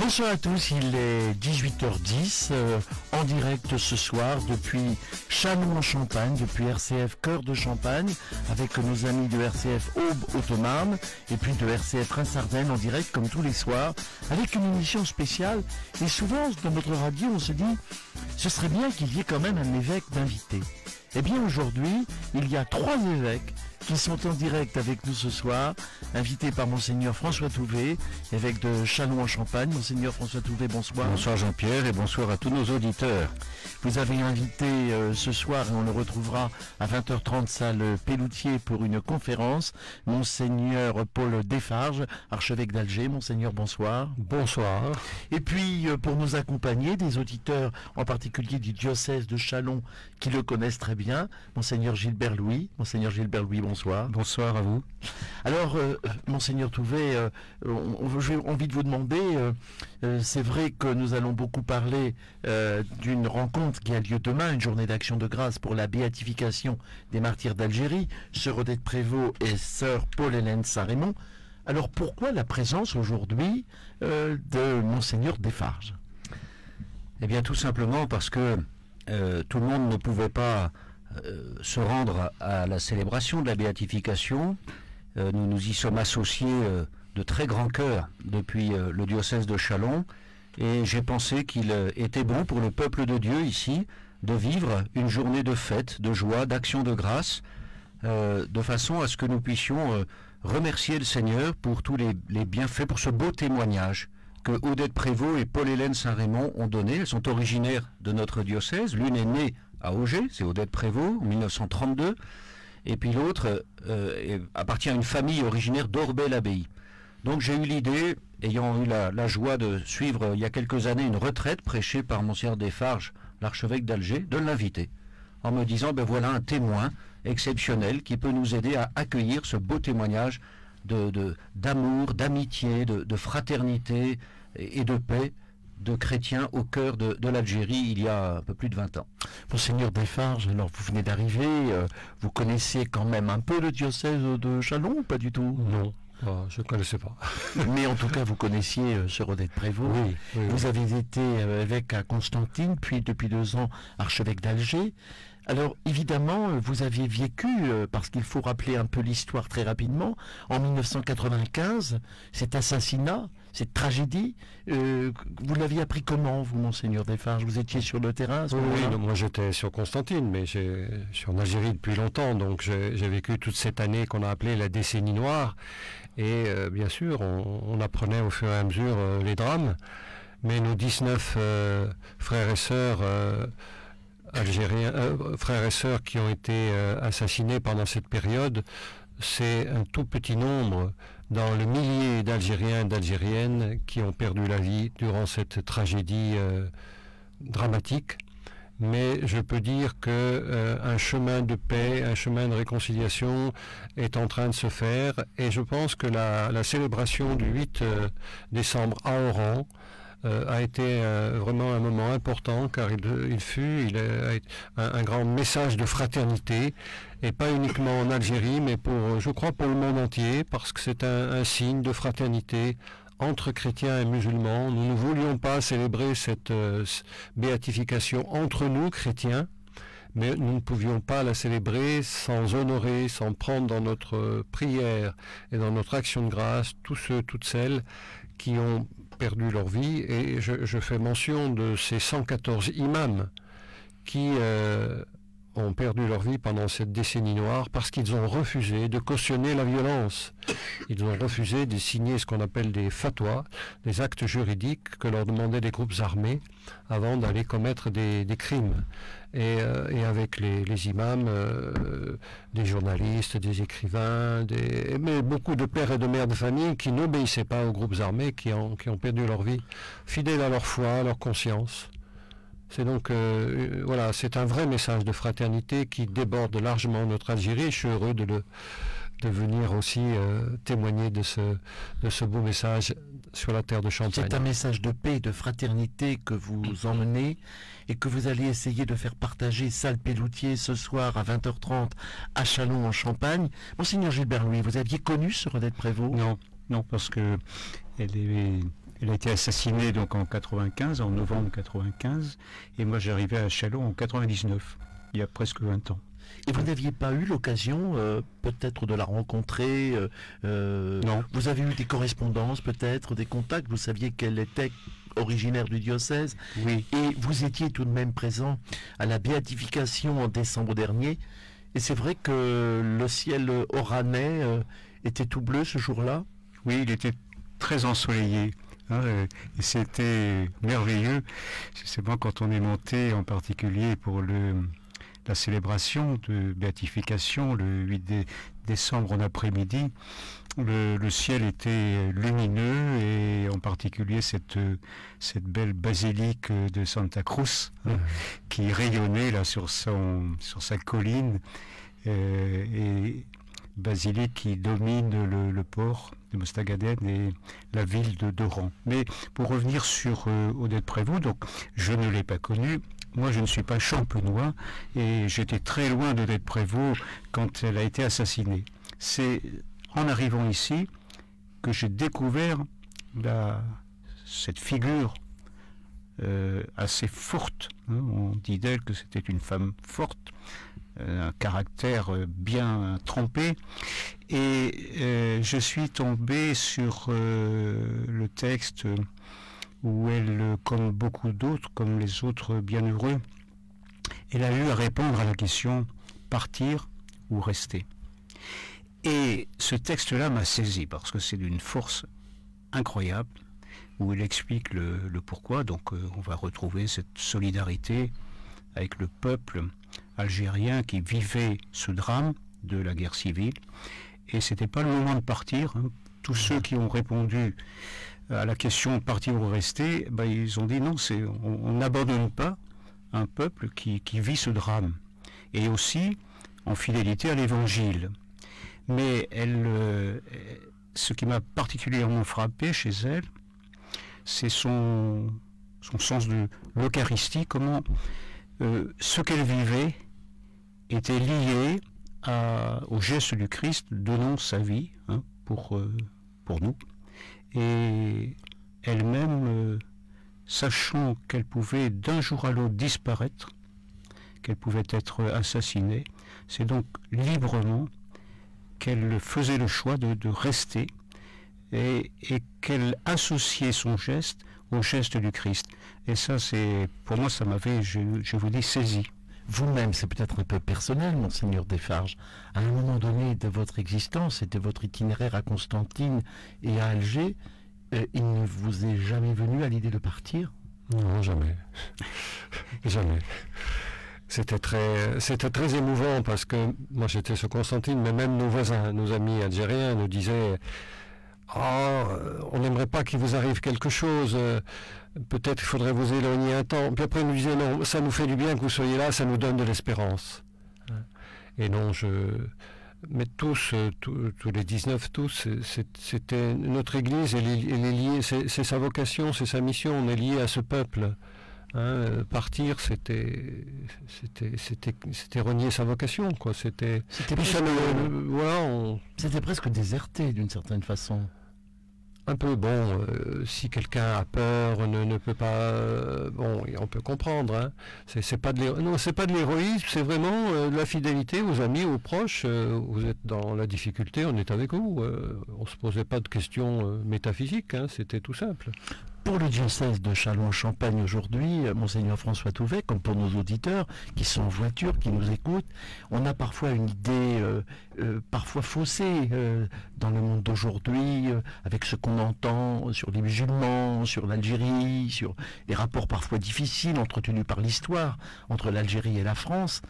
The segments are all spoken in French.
Bonsoir à tous, il est 18h10, en direct ce soir depuis Châlons en Champagne, depuis RCF Cœur de Champagne, avec nos amis de RCF Aube-Haute-Marne et puis de RCF Reims-Ardennes en direct comme tous les soirs, avec une émission spéciale. Et souvent dans notre radio on se dit, ce serait bien qu'il y ait quand même un évêque d'invité. Eh bien aujourd'hui, il y a 3 évêques qui sont en direct avec nous ce soir, invités par Monseigneur François Touvet, évêque de Châlons en Champagne. Monseigneur François Touvet, bonsoir. Bonsoir Jean-Pierre et bonsoir à tous nos auditeurs. Vous avez invité ce soir, et on le retrouvera à 20h30 salle Pelloutier pour une conférence, Monseigneur Paul Desfarges, archevêque d'Alger. Monseigneur, bonsoir. Bonsoir. Et puis pour nous accompagner, des auditeurs en particulier du diocèse de Châlons qui le connaissent très bien, Monseigneur Gilbert Louis. Monseigneur Gilbert Louis, bonsoir. Bonsoir à vous. Alors, Monseigneur Touvet, j'ai envie de vous demander, c'est vrai que nous allons beaucoup parler d'une rencontre qui a lieu demain, une journée d'action de grâce pour la béatification des martyrs d'Algérie, sœur Odette Prévost et sœur Paul-Hélène Saint-Raymond. Alors, pourquoi la présence aujourd'hui de Monseigneur Desfarges? Eh bien, tout simplement parce que tout le monde ne pouvait pas se rendre à la célébration de la béatification. Nous nous y sommes associés de très grand cœur depuis le diocèse de Châlons, et j'ai pensé qu'il était bon pour le peuple de Dieu ici de vivre une journée de fête, de joie, d'action de grâce, de façon à ce que nous puissions remercier le Seigneur pour tous les bienfaits, pour ce beau témoignage que Odette Prévost et Paul-Hélène Saint-Raymond ont donné. Elles sont originaires de notre diocèse. L'une est née à Auger, c'est Odette Prévost, en 1932, et puis l'autre appartient à une famille originaire d'Orbey-l'Abbaye. Donc j'ai eu l'idée, ayant eu la joie de suivre il y a quelques années une retraite prêchée par Monseigneur Desfarges, l'archevêque d'Alger, de l'inviter, en me disant, ben voilà un témoin exceptionnel qui peut nous aider à accueillir ce beau témoignage d'amour, d'amitié, de fraternité et de paix de chrétiens au cœur de l'Algérie il y a un peu plus de 20 ans. Monseigneur Desfarges, alors vous venez d'arriver, vous connaissez quand même un peu le diocèse de Châlons ou pas du tout? Non. Je ne connaissais pas. Mais en tout cas, vous connaissiez sœur Odette Prévost. Oui. Vous avez été évêque à Constantine, puis depuis 2 ans archevêque d'Alger. Alors évidemment, vous aviez vécu, parce qu'il faut rappeler un peu l'histoire très rapidement, en 1995, cet assassinat, cette tragédie, vous l'aviez appris comment, vous, Monseigneur Desfarges? Vous étiez sur le terrain à ce moment-là? Oui, moi j'étais sur Constantine, mais je suis en Algérie depuis longtemps, donc j'ai vécu toute cette année qu'on a appelée la décennie noire, et bien sûr, on apprenait au fur et à mesure les drames, mais nos 19 frères et sœurs algériens, frères et sœurs qui ont été assassinés pendant cette période, c'est un tout petit nombre dans le millier d'Algériens et d'Algériennes qui ont perdu la vie durant cette tragédie dramatique. Mais je peux dire que un chemin de paix, un chemin de réconciliation est en train de se faire, et je pense que la célébration du 8 décembre à Oran a été vraiment un moment important, car il fut un grand message de fraternité, et pas uniquement en Algérie, mais je crois pour le monde entier, parce que c'est un signe de fraternité entre chrétiens et musulmans. Nous ne voulions pas célébrer cette béatification entre nous, chrétiens, mais nous ne pouvions pas la célébrer sans honorer, sans prendre dans notre prière et dans notre action de grâce tous ceux, toutes celles qui ont perdu leur vie. Et je fais mention de ces 114 imams qui ont perdu leur vie pendant cette décennie noire parce qu'ils ont refusé de cautionner la violence. Ils ont refusé de signer ce qu'on appelle des fatwas, des actes juridiques que leur demandaient les groupes armés avant d'aller commettre des crimes. Et avec les imams, des journalistes, des écrivains, mais beaucoup de pères et de mères de famille qui n'obéissaient pas aux groupes armés, qui ont perdu leur vie, fidèles à leur foi, à leur conscience. C'est donc, voilà, c'est un vrai message de fraternité qui déborde largement notre Algérie. Je suis heureux de venir aussi témoigner de ce beau message sur la terre de Champagne. C'est un message de paix, de fraternité que vous emmenez et que vous allez essayer de faire partager salle Pelloutier ce soir à 20h30 à Châlons en Champagne. Monseigneur Gilbert Louis, vous aviez connu sœur Odette Prévost? Non. Non, parce que elle a été assassinée donc en 95, en novembre 95, et moi j'arrivais à Châlons en 99, il y a presque 20 ans. Et vous n'aviez pas eu l'occasion peut-être de la rencontrer Non. Vous avez eu des correspondances peut-être, des contacts, vous saviez qu'elle était originaire du diocèse, Oui. et vous étiez tout de même présent à la béatification en décembre dernier, et c'est vrai que le ciel oranais était tout bleu ce jour-là. Oui, il était très ensoleillé. Et c'était merveilleux. C'est moi quand on est monté en particulier pour la célébration de béatification le 8 décembre en après-midi. Le ciel était lumineux et en particulier cette belle basilique de Santa Cruz qui rayonnait là sur sa colline et basilique qui domine le port de Mostagaden et la ville d'Oran. Mais pour revenir sur Odette Prévost, donc je ne l'ai pas connue. Moi, je ne suis pas champenois et j'étais très loin d'Odette Prévost quand elle a été assassinée. C'est en arrivant ici que j'ai découvert cette figure assez forte. On dit d'elle que c'était une femme forte, un caractère bien trempé. Et je suis tombé sur le texte où elle, comme beaucoup d'autres, comme les autres bienheureux, elle a eu à répondre à la question « partir ou rester ». Et ce texte-là m'a saisi parce que c'est d'une force incroyable où il explique le pourquoi. Donc on va retrouver cette solidarité avec le peuple algérien qui vivait ce drame de la guerre civile. Et c'était pas le moment de partir. Tous ceux qui ont répondu à la question partir ou rester, ils ont dit non, on n'abandonne pas un peuple qui vit ce drame. Et aussi en fidélité à l'Évangile. Mais ce qui m'a particulièrement frappé chez elle, c'est son sens de l'Eucharistie, comment ce qu'elle vivait était lié au geste du Christ donnant sa vie pour nous. Et elle-même, sachant qu'elle pouvait d'un jour à l'autre disparaître, qu'elle pouvait être assassinée, c'est donc librement qu'elle faisait le choix de rester et qu'elle associait son geste au geste du Christ. Et ça, pour moi, ça m'avait, je vous dis, saisi. Vous-même, c'est peut-être un peu personnel, Monseigneur Desfarges. À un moment donné de votre existence et de votre itinéraire à Constantine et à Alger, il ne vous est jamais venu à l'idée de partir? Non, jamais. Jamais. C'était très émouvant parce que moi j'étais sur Constantine, mais même nos voisins, nos amis algériens nous disaient « on n'aimerait pas qu'il vous arrive quelque chose, peut-être il faudrait vous éloigner un temps. » Puis après ils nous disaient « Non, ça nous fait du bien que vous soyez là, ça nous donne de l'espérance. » Et non, mais tous les 19, c'était notre Église, elle est liée, c'est sa vocation, c'est sa mission, on est lié à ce peuple. Partir, c'était renier sa vocation, quoi. C'était presque déserté d'une certaine façon. Un peu, si quelqu'un a peur, ne peut pas, on peut comprendre. C'est pas de l'héroïsme, c'est vraiment de la fidélité aux amis, aux proches. Vous êtes dans la difficulté, on est avec vous. On se posait pas de questions métaphysiques, c'était tout simple. Pour le diocèse de Châlons-en-Champagne aujourd'hui, Monseigneur François Touvet, comme pour nos auditeurs qui sont en voiture, qui nous écoutent, on a parfois une idée parfois faussée dans le monde d'aujourd'hui, avec ce qu'on entend sur les musulmans, sur l'Algérie, sur les rapports parfois difficiles entretenus par l'histoire entre l'Algérie et la France.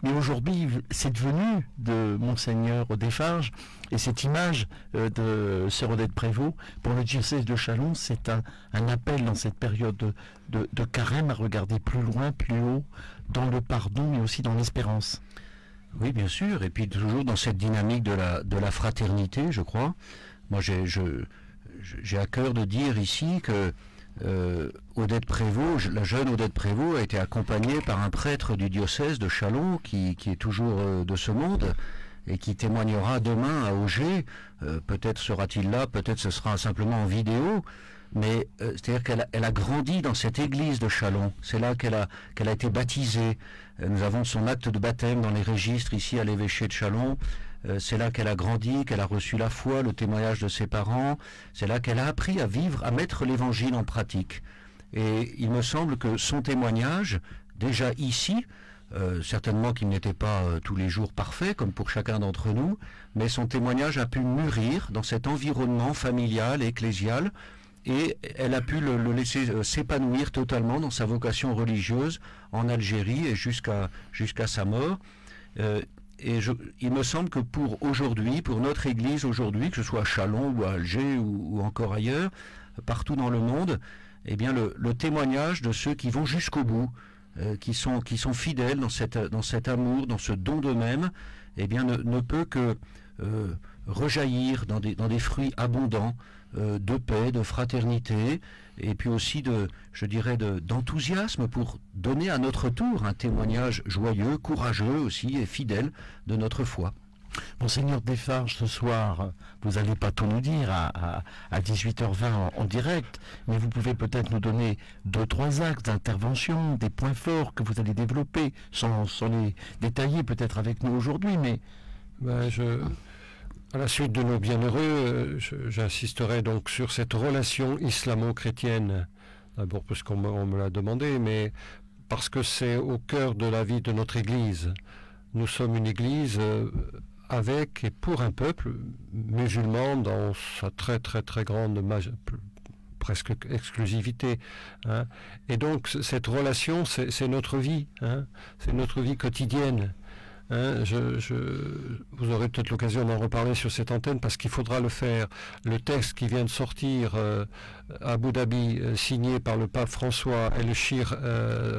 Mais aujourd'hui, c'est devenu de Monseigneur Desfarges, et cette image de Sœur Odette Prévost, pour le diocèse de Châlons, c'est un appel dans cette période de carême à regarder plus loin, plus haut, dans le pardon, mais aussi dans l'espérance. Oui, bien sûr, et puis toujours dans cette dynamique de la fraternité, je crois. Moi, j'ai à cœur de dire ici que Odette Prévost, la jeune Odette Prévost a été accompagnée par un prêtre du diocèse de Châlons qui est toujours de ce monde, et qui témoignera demain à Auger. Peut-être sera-t-il là, peut-être ce sera simplement en vidéo, mais c'est-à-dire qu'elle a grandi dans cette église de Châlons. C'est là qu'elle a été baptisée. Nous avons son acte de baptême dans les registres ici à l'évêché de Châlons. C'est là qu'elle a grandi, qu'elle a reçu la foi, le témoignage de ses parents. C'est là qu'elle a appris à vivre, à mettre l'évangile en pratique. Et il me semble que son témoignage, déjà ici, certainement qu'il n'était pas tous les jours parfait, comme pour chacun d'entre nous, mais son témoignage a pu mûrir dans cet environnement familial, ecclésial, et elle a pu le laisser s'épanouir totalement dans sa vocation religieuse en Algérie et jusqu'à sa mort. Il me semble que pour aujourd'hui, pour notre Église aujourd'hui, que ce soit à Châlons ou à Alger ou encore ailleurs, partout dans le monde, eh bien le témoignage de ceux qui vont jusqu'au bout, qui sont fidèles dans cet amour, dans ce don d'eux-mêmes, eh bien ne peut que rejaillir dans des fruits abondants de paix, de fraternité, et puis aussi d'enthousiasme pour donner à notre tour un témoignage joyeux, courageux aussi et fidèle de notre foi. Monseigneur Desfarges, ce soir, vous n'allez pas tout nous dire à 18h20 en direct, mais vous pouvez peut-être nous donner 2-3 axes d'intervention, des points forts que vous allez développer, sans les détailler peut-être avec nous aujourd'hui, mais... À la suite de nos bienheureux, j'insisterai donc sur cette relation islamo-chrétienne, d'abord parce qu'on me l'a demandé, mais parce que c'est au cœur de la vie de notre Église. Nous sommes une Église avec et pour un peuple musulman dans sa très très très grande presque exclusivité. Hein. Et donc cette relation, c'est notre vie, hein. C'est notre vie quotidienne. Hein, vous aurez peut-être l'occasion d'en reparler sur cette antenne parce qu'il faudra le faire. Le texte qui vient de sortir à Abu Dhabi, signé par le pape François El-Shir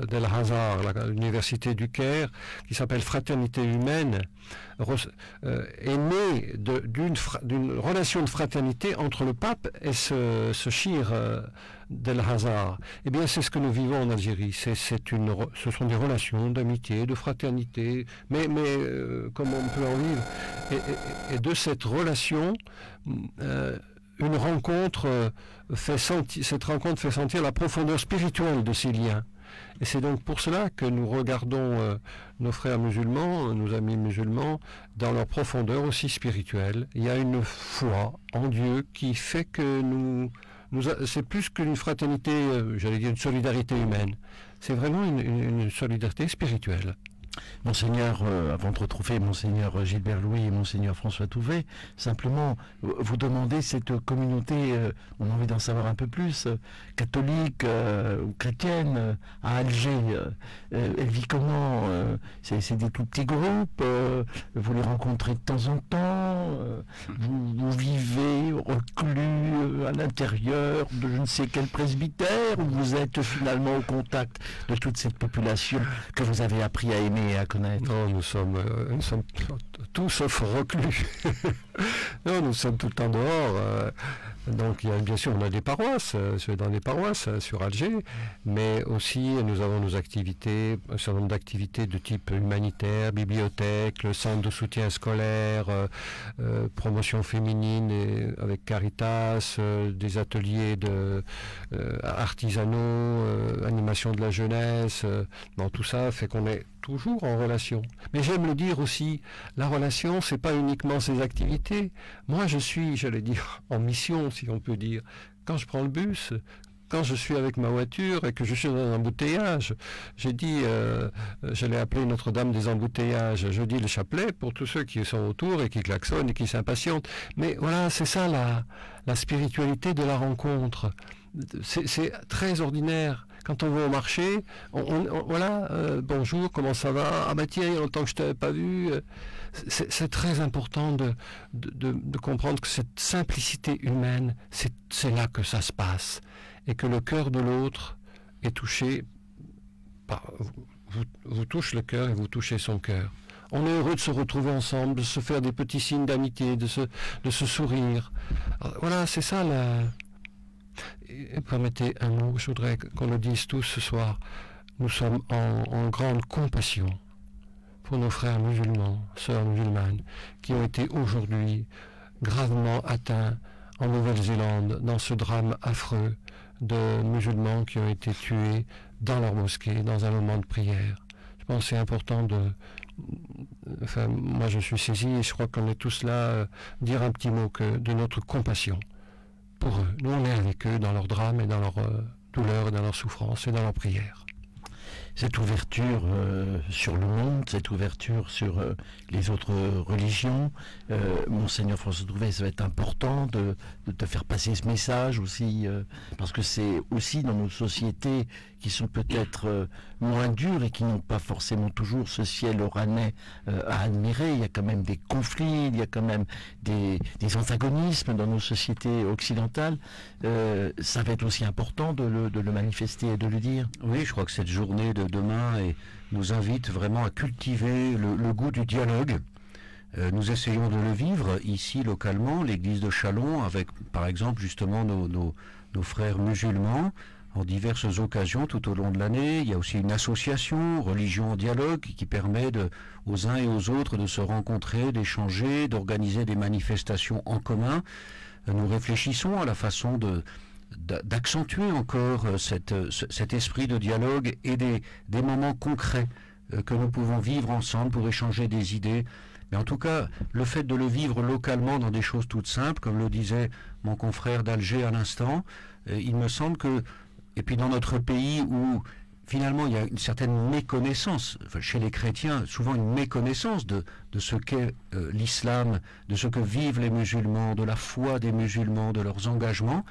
d'El-Azhar, l'université du Caire, qui s'appelle Fraternité humaine, est né d'une relation de fraternité entre le pape et ce Shir d'El-Azhar. Eh bien, c'est ce que nous vivons en Algérie. Ce sont des relations d'amitié, de fraternité, mais comme on peut en vivre. Et de cette relation, une rencontre cette rencontre fait sentir la profondeur spirituelle de ces liens. Et c'est donc pour cela que nous regardons nos frères musulmans, nos amis musulmans, dans leur profondeur aussi spirituelle. Il y a une foi en Dieu qui fait que c'est plus qu'une fraternité, j'allais dire une solidarité humaine. C'est vraiment une solidarité spirituelle. Monseigneur, avant de retrouver Monseigneur Gilbert Louis et Monseigneur François Touvet, simplement vous demandez cette communauté, on a envie d'en savoir un peu plus, catholique ou chrétienne à Alger, elle vit comment? C'est des tout petits groupes, vous les rencontrez de temps en temps, vous vivez reclus à l'intérieur de je ne sais quel presbytère, ou vous êtes finalement au contact de toute cette population que vous avez appris à aimer et à connaître? Non, nous sommes tout sauf reclus. Non, nous sommes tout le temps dehors. Donc, bien sûr, on a des paroisses, dans des paroisses sur Alger, mais aussi nous avons nos activités, un certain nombre d'activités de type humanitaire, bibliothèque, le centre de soutien scolaire, promotion féminine avec Caritas, des ateliers artisanaux, animation de la jeunesse. Tout ça fait qu'on est toujours en relation. Mais j'aime le dire aussi, la relation, c'est pas uniquement ces activités. Moi, je suis, j'allais dire, en mission, si on peut dire. Quand je prends le bus, quand je suis avec ma voiture et que je suis dans un embouteillage, j'ai dit, j'allais appeler Notre-Dame des embouteillages, je dis le chapelet pour tous ceux qui sont autour et qui klaxonnent et qui s'impatientent. Mais voilà, c'est ça la spiritualité de la rencontre. C'est très ordinaire. Quand on va au marché, voilà, bonjour, comment ça va? Ah bah tiens, il y a longtemps que je ne t'avais pas vu. C'est très important de comprendre que cette simplicité humaine, c'est là que ça se passe. Et que le cœur de l'autre est touché, vous touche le cœur et vous touchez son cœur. On est heureux de se retrouver ensemble, de se faire des petits signes d'amitié, de se sourire. Alors, voilà, c'est ça Et permettez un mot, je voudrais qu'on le dise tous ce soir. Nous sommes en grande compassion pour nos frères musulmans, sœurs musulmanes, qui ont été aujourd'hui gravement atteints en Nouvelle-Zélande dans ce drame affreux de musulmans qui ont été tués dans leur mosquée, dans un moment de prière. Je pense que c'est important de... Enfin, moi je suis saisi et je crois qu'on est tous là, dire un petit mot de notre compassion pour eux. Nous on est avec eux dans leur drame et dans leur douleur, et dans leur souffrance et dans leur prière. Cette ouverture sur le monde, cette ouverture sur les autres religions, Monseigneur François Trouvé, ça va être important de faire passer ce message aussi, parce que c'est aussi dans nos sociétés qui sont peut-être moins dures et qui n'ont pas forcément toujours ce ciel oranais à admirer. Il y a quand même des conflits, il y a quand même des antagonismes dans nos sociétés occidentales. Ça va être aussi important de le manifester et de le dire. Oui, je crois que cette journée de demain nous invite vraiment à cultiver le goût du dialogue. Nous essayons de le vivre ici localement, l'église de Châlons, avec par exemple justement nos frères musulmans en diverses occasions tout au long de l'année. Il y a aussi une association, Religion en Dialogue, qui permet aux uns et aux autres de se rencontrer, d'échanger, d'organiser des manifestations en commun. Nous réfléchissons à la façon d'accentuer encore cet esprit de dialogue et des moments concrets que nous pouvons vivre ensemble pour échanger des idées. Mais en tout cas, le fait de le vivre localement dans des choses toutes simples, comme le disait mon confrère d'Alger à l'instant, il me semble que, et puis dans notre pays où finalement il y a une certaine méconnaissance, enfin, chez les chrétiens, souvent une méconnaissance de ce qu'est l'islam, de ce que vivent les musulmans, de la foi des musulmans, de leurs engagements,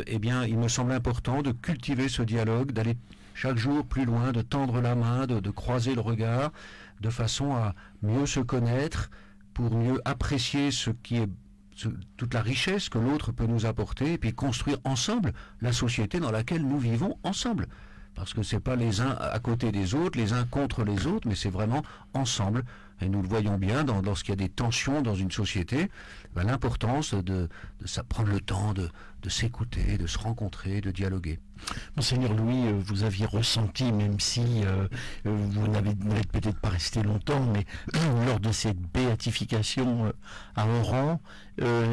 eh bien il me semble important de cultiver ce dialogue, d'aller chaque jour plus loin, de tendre la main, de croiser le regard, de façon à mieux se connaître, pour mieux apprécier toute la richesse que l'autre peut nous apporter, et puis construire ensemble la société dans laquelle nous vivons ensemble. Parce que ce n'est pas les uns à côté des autres, les uns contre les autres, mais c'est vraiment ensemble. Et nous le voyons bien lorsqu'il y a des tensions dans une société, l'importance de prendre le temps de s'écouter, de se rencontrer, de dialoguer. Monseigneur Louis, vous aviez ressenti, même si vous n'êtes peut-être pas resté longtemps, mais lors de cette béatification à Oran,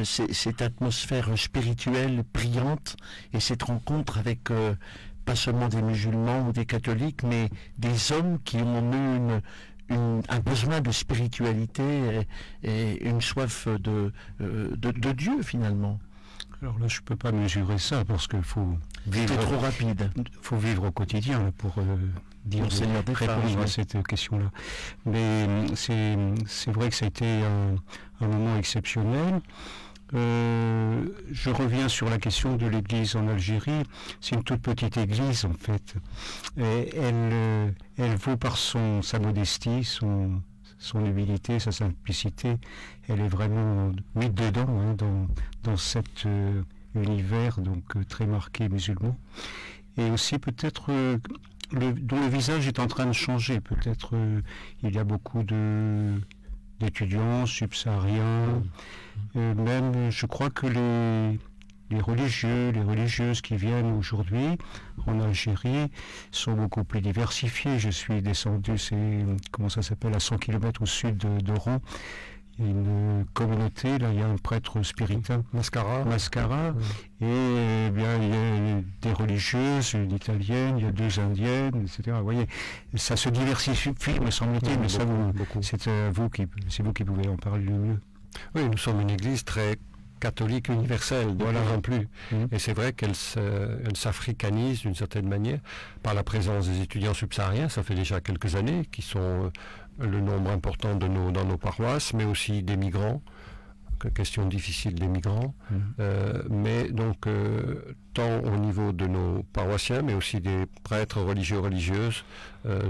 cette atmosphère spirituelle brillante et cette rencontre avec pas seulement des musulmans ou des catholiques, mais des hommes qui ont eu un besoin de spiritualité et une soif de Dieu finalement. Alors là, je ne peux pas mesurer ça parce qu'il faut vivre. C'était trop rapide. Faut vivre au quotidien pour répondre à cette question-là. Mais c'est vrai que ça a été un moment exceptionnel. Je reviens sur la question de l'église en Algérie. C'est une toute petite église en fait. Et elle vaut par sa modestie, son humilité, sa simplicité. Elle est vraiment mise dedans, dans cet univers donc très marqué musulman. Et aussi peut-être dont le visage est en train de changer. Peut-être il y a beaucoup d'étudiants subsahariens, même je crois que les religieux, les religieuses qui viennent aujourd'hui en Algérie sont beaucoup plus diversifiés. Je suis descendu, à 100 km au sud d'Oran. Il y a une communauté, là il y a un prêtre spiritain, Mascara, et bien il y a des religieuses, une italienne, il y a 2 indiennes, etc. Vous voyez, ça se diversifie, me semble-t-il, mais ça c'est vous qui pouvez en parler le mieux. Oui, nous sommes une église très catholique universelle, de plus en plus. Et c'est vrai qu'elle s'africanise d'une certaine manière par la présence des étudiants subsahariens. Ça fait déjà quelques années qui sont le nombre important dans nos paroisses, mais aussi des migrants. Question difficile des migrants. Mais donc, tant au niveau de nos paroissiens, mais aussi des prêtres religieux, religieuses,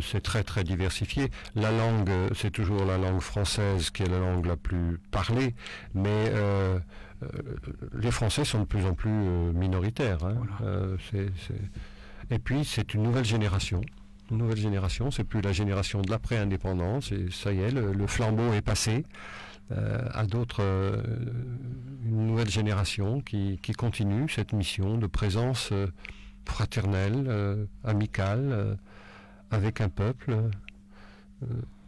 c'est très très diversifié. La langue, c'est toujours la langue française qui est la langue la plus parlée, mais les Français sont de plus en plus minoritaires. Voilà. Et puis, c'est une nouvelle génération. Une nouvelle génération, c'est plus la génération de l'après-indépendance, et ça y est, le flambeau est passé à d'autres, une nouvelle génération qui continue cette mission de présence fraternelle, amicale, avec un peuple.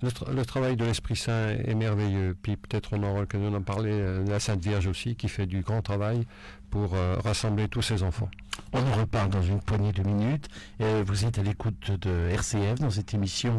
Le travail de l'Esprit Saint est merveilleux. Puis peut-être on aura l'occasion d'en parler. La Sainte Vierge aussi, qui fait du grand travail pour rassembler tous ces enfants. On en reparle dans une poignée de minutes. Vous êtes à l'écoute de RCF dans cette émission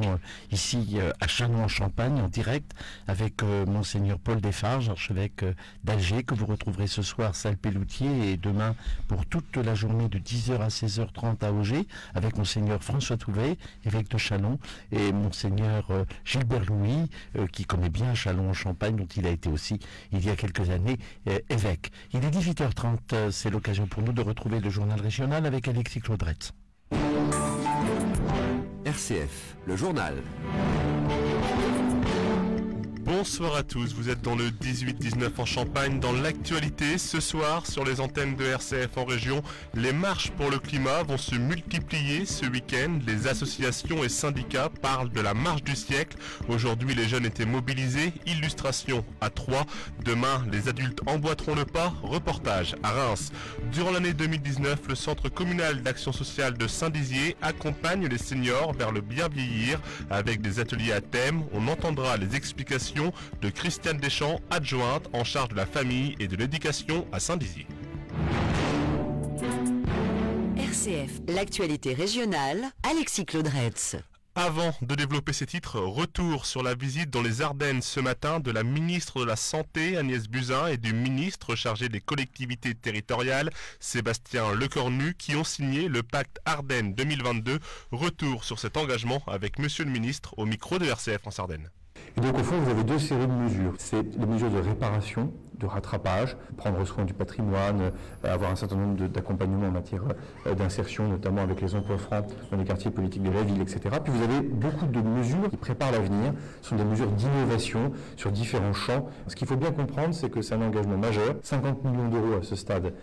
ici à Châlons-en-Champagne en direct avec Monseigneur Paul Desfarges, archevêque d'Alger, que vous retrouverez ce soir salle Pelloutier et demain pour toute la journée de 10h à 16h30 à Auger avec Monseigneur François Touvet, évêque de Châlons, et Monseigneur Gilbert Louis, qui connaît bien Châlons-en-Champagne, dont il a été aussi il y a quelques années évêque. Il est 18h30, c'est l'occasion pour nous de retrouver le journal régional avec Alexis Claudretz. RCF, le journal. Bonsoir à tous, vous êtes dans le 18-19 en Champagne. Dans l'actualité, ce soir, sur les antennes de RCF en région, les marches pour le climat vont se multiplier ce week-end. Les associations et syndicats parlent de la marche du siècle. Aujourd'hui, les jeunes étaient mobilisés. Illustration à Troyes. Demain, les adultes emboîteront le pas. Reportage à Reims. Durant l'année 2019, le Centre communal d'action sociale de Saint-Dizier accompagne les seniors vers le bien vieillir avec des ateliers à thème. On entendra les explications de Christiane Deschamps, adjointe en charge de la famille et de l'éducation à Saint-Dizier. RCF, l'actualité régionale, Alexis Claudretz. Avant de développer ces titres, retour sur la visite dans les Ardennes ce matin de la ministre de la Santé Agnès Buzyn et du ministre chargé des collectivités territoriales Sébastien Lecornu qui ont signé le pacte Ardennes 2022. Retour sur cet engagement avec monsieur le ministre au micro de RCF en Ardennes. Et donc au fond, vous avez deux séries de mesures. C'est les mesures de réparation, de rattrapage, prendre soin du patrimoine, avoir un certain nombre d'accompagnements en matière d'insertion, notamment avec les emplois francs dans les quartiers politiques de la ville, etc. Puis vous avez beaucoup de mesures qui préparent l'avenir, ce sont des mesures d'innovation sur différents champs. Ce qu'il faut bien comprendre, c'est que c'est un engagement majeur. 50 millions d'euros à ce stade,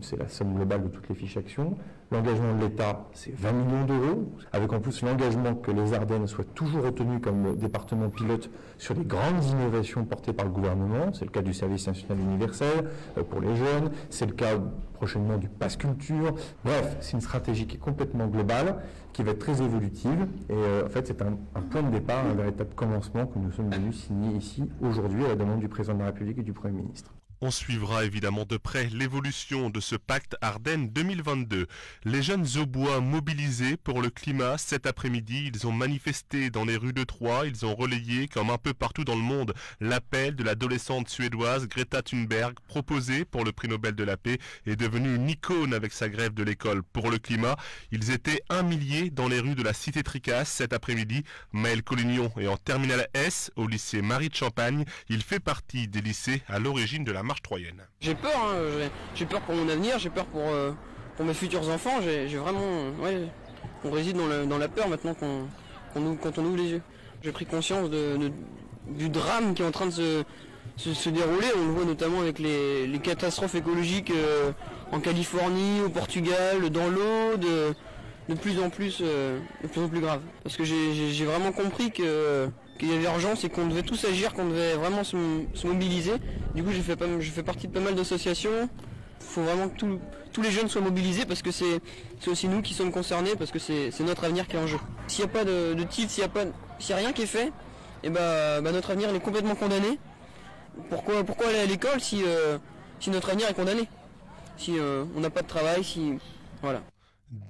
c'est la somme globale de toutes les fiches actions. L'engagement de l'État, c'est 20 millions d'euros, avec en plus l'engagement que les Ardennes soient toujours retenues comme département pilote sur les grandes innovations portées par le gouvernement. C'est le cas du service national universel pour les jeunes, c'est le cas prochainement du pass culture. Bref, c'est une stratégie qui est complètement globale, qui va être très évolutive. Et en fait, c'est un point de départ, un véritable commencement que nous sommes venus signer ici aujourd'hui à la demande du président de la République et du Premier ministre. On suivra évidemment de près l'évolution de ce pacte Ardennes 2022. Les jeunes aubois mobilisés pour le climat cet après-midi, ils ont manifesté dans les rues de Troyes, ils ont relayé comme un peu partout dans le monde l'appel de l'adolescente suédoise Greta Thunberg, proposée pour le prix Nobel de la paix, est devenue une icône avec sa grève de l'école pour le climat. Ils étaient 1 millier dans les rues de la cité Tricasse cet après-midi. Maël Collignon est en terminale S au lycée Marie de Champagne. Il fait partie des lycées à l'origine de la marche troyenne. J'ai peur, j'ai peur pour mon avenir, j'ai peur pour mes futurs enfants. J'ai vraiment, on réside dans la peur maintenant quand on ouvre les yeux. J'ai pris conscience du drame qui est en train de se dérouler. On le voit notamment avec les catastrophes écologiques en Californie, au Portugal, dans l'eau, de plus en plus grave. Parce que j'ai vraiment compris qu'il y avait urgence et qu'on devait tous agir, qu'on devait vraiment se mobiliser. Du coup, je fais partie de pas mal d'associations. Il faut vraiment que tous les jeunes soient mobilisés parce que c'est aussi nous qui sommes concernés, parce que c'est notre avenir qui est en jeu. S'il n'y a pas de titre, s'il n'y a rien qui est fait, et notre avenir il est complètement condamné. Pourquoi aller à l'école si notre avenir est condamné? Si on n'a pas de travail, voilà.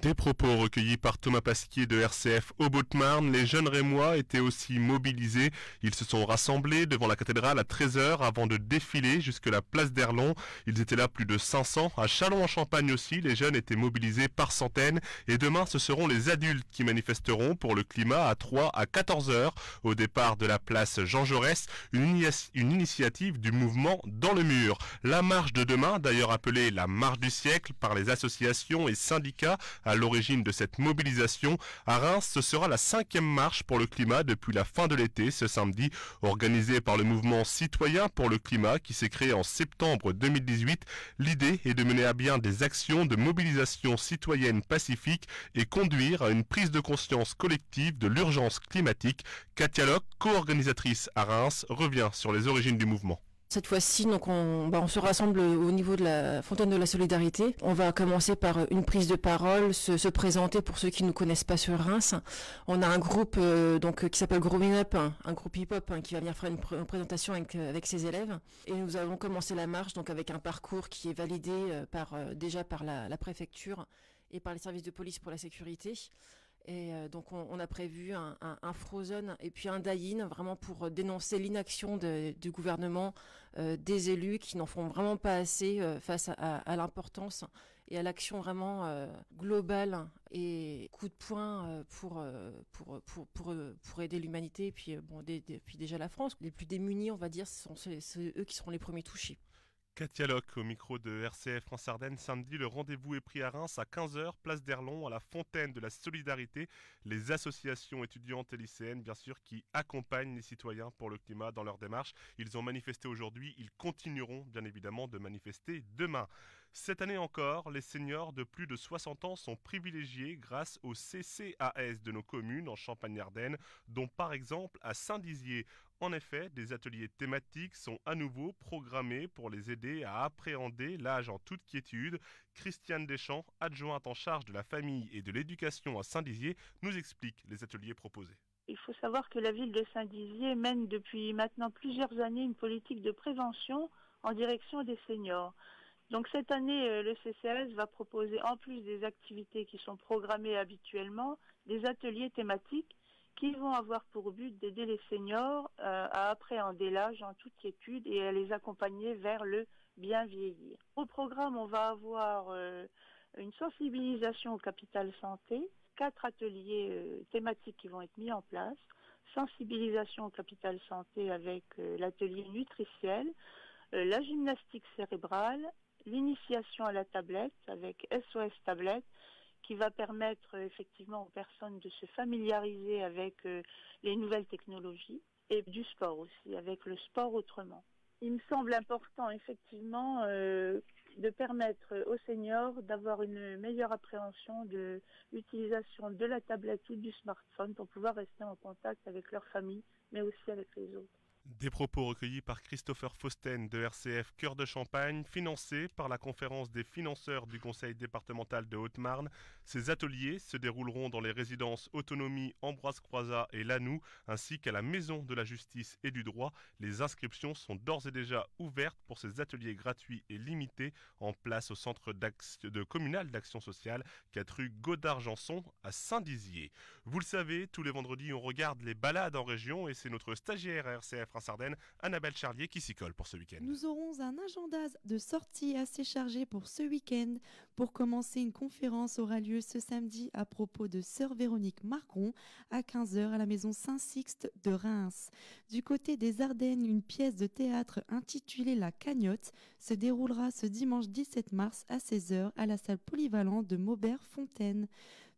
Des propos recueillis par Thomas Pasquier de RCF au Haute-Marne, les jeunes rémois étaient aussi mobilisés. Ils se sont rassemblés devant la cathédrale à 13h avant de défiler jusque la place d'Erlon. Ils étaient là plus de 500. À Châlons-en-Champagne aussi, les jeunes étaient mobilisés par centaines. Et demain, ce seront les adultes qui manifesteront pour le climat à Troyes à 14h au départ de la place Jean Jaurès, une initiative du mouvement Dans le Mur. La marche de demain, d'ailleurs appelée la marche du siècle par les associations et syndicats, à l'origine de cette mobilisation. À Reims, ce sera la 5e marche pour le climat depuis la fin de l'été, ce samedi, organisée par le mouvement citoyen pour le climat qui s'est créé en septembre 2018. L'idée est de mener à bien des actions de mobilisation citoyenne pacifique et conduire à une prise de conscience collective de l'urgence climatique. Katia Locke, co-organisatrice à Reims, revient sur les origines du mouvement. Cette fois-ci, donc on se rassemble au niveau de la Fontaine de la Solidarité. On va commencer par une prise de parole, se présenter pour ceux qui ne nous connaissent pas sur Reims. On a un groupe qui s'appelle Growing Up, un groupe hip-hop qui va venir faire une présentation avec ses élèves. Et nous allons commencer la marche donc avec un parcours qui est validé déjà par la préfecture et par les services de police pour la sécurité. Et donc on a prévu un Frozen et puis un Die-in vraiment pour dénoncer l'inaction du gouvernement, des élus qui n'en font vraiment pas assez face à l'importance et à l'action vraiment globale et coup de poing pour aider l'humanité et puis puis déjà la France. Les plus démunis, on va dire, c'est eux qui seront les premiers touchés. Katia Locke au micro de RCF France Ardennes. Samedi, le rendez-vous est pris à Reims à 15h, place d'Erlon, à la Fontaine de la Solidarité. Les associations étudiantes et lycéennes, bien sûr, qui accompagnent les citoyens pour le climat dans leur démarche. Ils ont manifesté aujourd'hui, ils continueront bien évidemment de manifester demain. Cette année encore, les seniors de plus de 60 ans sont privilégiés grâce au CCAS de nos communes en Champagne-Ardenne, dont par exemple à Saint-Dizier. En effet, des ateliers thématiques sont à nouveau programmés pour les aider à appréhender l'âge en toute quiétude. Christiane Deschamps, adjointe en charge de la famille et de l'éducation à Saint-Dizier, nous explique les ateliers proposés. Il faut savoir que la ville de Saint-Dizier mène depuis maintenant plusieurs années une politique de prévention en direction des seniors. Donc cette année, le CCAS va proposer, en plus des activités qui sont programmées habituellement, des ateliers thématiques qui vont avoir pour but d'aider les seniors à appréhender l'âge en toute quiétude et à les accompagner vers le bien vieillir. Au programme, on va avoir une sensibilisation au capital santé, 4 ateliers thématiques qui vont être mis en place, sensibilisation au capital santé avec l'atelier nutritiel, la gymnastique cérébrale, l'initiation à la tablette avec SOS Tablette, qui va permettre effectivement aux personnes de se familiariser avec les nouvelles technologies et du sport aussi, avec le sport autrement. Il me semble important effectivement de permettre aux seniors d'avoir une meilleure appréhension de l'utilisation de la tablette ou du smartphone pour pouvoir rester en contact avec leur famille, mais aussi avec les autres. Des propos recueillis par Christopher Fausten de RCF Cœur de Champagne, financés par la conférence des financeurs du conseil départemental de Haute-Marne. Ces ateliers se dérouleront dans les résidences Autonomie, Ambroise Croizat et Lannou, ainsi qu'à la Maison de la Justice et du Droit. Les inscriptions sont d'ores et déjà ouvertes pour ces ateliers gratuits et limités en place au centre communal d'action sociale, 4 rue Godard-Janson à Saint-Dizier. Vous le savez, tous les vendredis, on regarde les balades en région et c'est notre stagiaire à RCF France Ardennes, Annabelle Charlier, qui s'y colle pour ce week-end. Nous aurons un agenda de sorties assez chargé pour ce week-end. Pour commencer, une conférence aura lieu ce samedi à propos de Sœur Véronique Marcon à 15h à la Maison Saint-Sixte de Reims. Du côté des Ardennes, une pièce de théâtre intitulée La Cagnotte se déroulera ce dimanche 17 mars à 16h à la salle polyvalente de Maubert-Fontaine.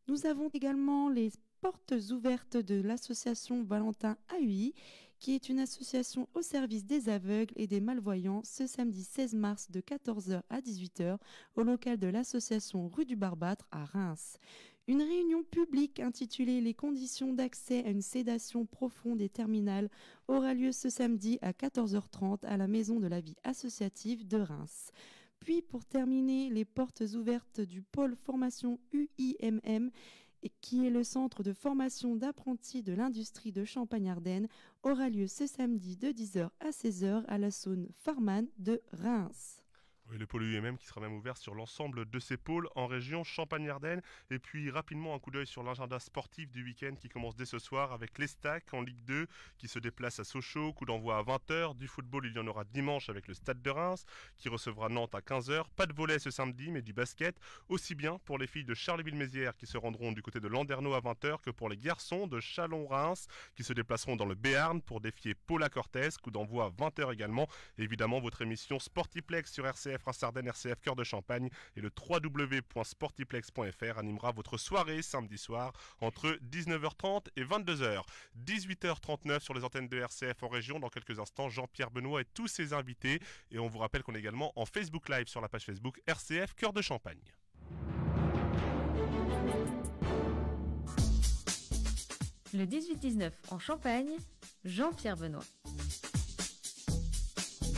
Nous avons également les portes ouvertes de l'association Valentin AUI, qui est une association au service des aveugles et des malvoyants, ce samedi 16 mars de 14h à 18h au local de l'association rue du Barbâtre à Reims. Une réunion publique intitulée « Les conditions d'accès à une sédation profonde et terminale » aura lieu ce samedi à 14h30 à la Maison de la vie associative de Reims. Puis pour terminer, les portes ouvertes du pôle formation UIMM, qui est le centre de formation d'apprentis de l'industrie de Champagne-Ardenne, aura lieu ce samedi de 10h à 16h à la zone Farman de Reims. Oui, le pôle UMM qui sera même ouvert sur l'ensemble de ces pôles en région Champagne-Ardenne. Et puis rapidement un coup d'œil sur l'agenda sportif du week-end qui commence dès ce soir avec l'Estac en Ligue 2 qui se déplace à Sochaux, coup d'envoi à 20h. Du football, il y en aura dimanche avec le Stade de Reims qui recevra Nantes à 15h. Pas de volley ce samedi mais du basket, aussi bien pour les filles de Charleville-Mézières qui se rendront du côté de Landerneau à 20h que pour les garçons de Chalon-Reims qui se déplaceront dans le Béarn pour défier Paula Cortez, coup d'envoi à 20h également. Évidemment votre émission Sportiplex sur RCF France Ardennes, RCF Cœur de Champagne et le www.sportiplex.fr animera votre soirée samedi soir entre 19h30 et 22h. 18h39 sur les antennes de RCF en région. Dans quelques instants, Jean-Pierre Benoît et tous ses invités. Et on vous rappelle qu'on est également en Facebook Live sur la page Facebook RCF Cœur de Champagne. Le 18-19 en Champagne, Jean-Pierre Benoît.